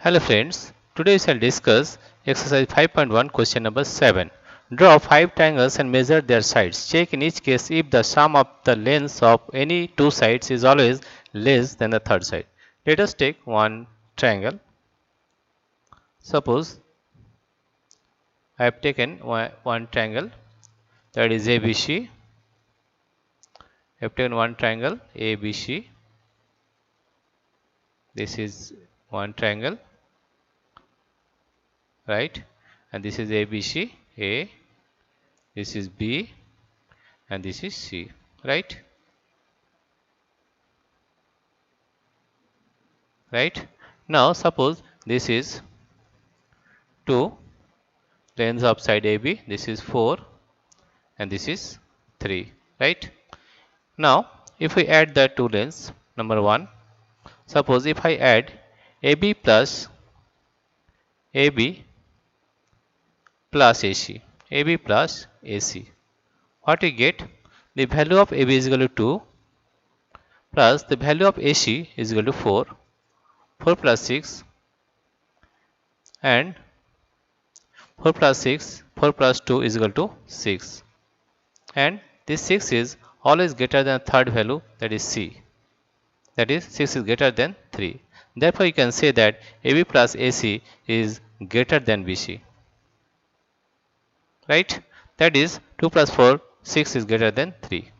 Hello friends, today we shall discuss exercise 5.1 question number 7. Draw 5 triangles and measure their sides. Check in each case if the sum of the lengths of any two sides is always less than the third side. Let us take one triangle. Suppose I have taken one triangle, that is ABC. I have taken one triangle ABC. This is one triangle, right? And this is ABC, A, this is B, and this is C, right? Now suppose this is 2 lengths of side AB, this is 4 and this is 3, right? Now if we add the two lengths, number 1, suppose if I add AB plus AB plus AC, AB plus AC, what we get? The value of AB is equal to 2 plus the value of AC is equal to 4, 4 plus 6 and 4 plus 6, 4 plus 2 is equal to 6, and this 6 is always greater than third value, that is C, that is 6 is greater than 3. Therefore you can say that AB plus AC is greater than BC, right? That is 2 plus 4, 6 is greater than 3,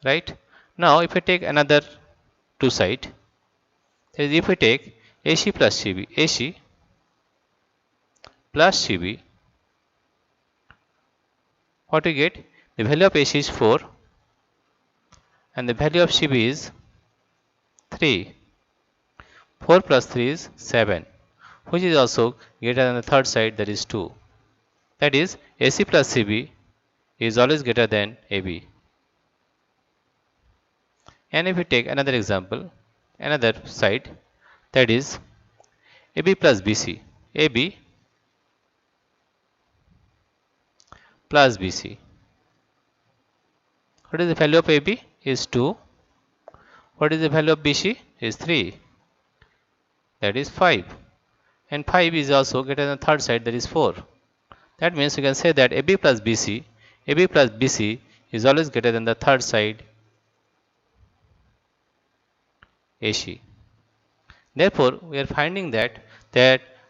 right? Now if we take another two side, that is if we take AC plus CB, AC plus CB, what we get? The value of AC is 4 and the value of CB is 3. 4 plus 3 is 7, which is also greater than the third side, that is 2. That is AC plus CB is always greater than AB. And if we take another example, another side, that is AB plus BC, AB plus BC. What is the value of AB? Is 2. What is the value of BC? Is 3. That is 5. And 5 is also greater than the third side, that is 4. That means you can say that AB plus BC is always greater than the third side, AC. Therefore, we are finding that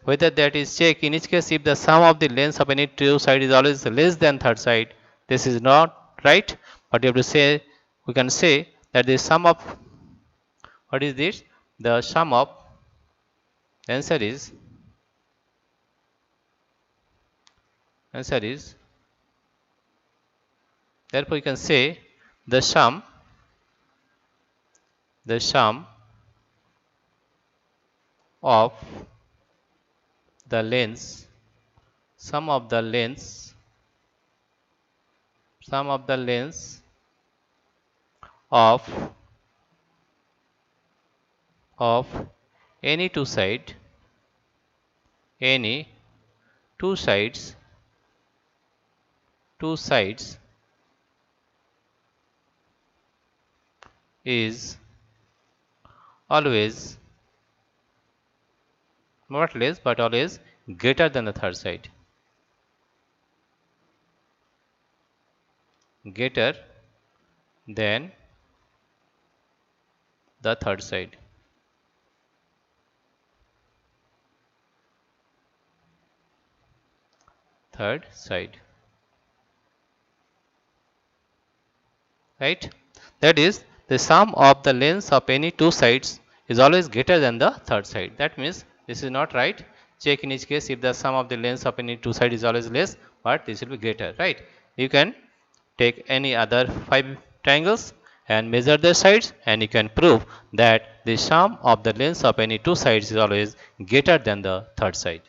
whether that is check in each case if the sum of the lengths of any two side is always less than third side. This is not right, but you have to say, we can say that the sum of, what is this? The sum of, the answer is therefore you can say the sum of the lengths of any two sides is always not less but always greater than the third side. Greater than the third side. Right? That is the sum of the lengths of any two sides is always greater than the third side. That means this is not right. Check in each case if the sum of the lengths of any two sides is always less, but this will be greater, right? You can take any other 5 triangles and measure their sides, and you can prove that the sum of the lengths of any two sides is always greater than the third side.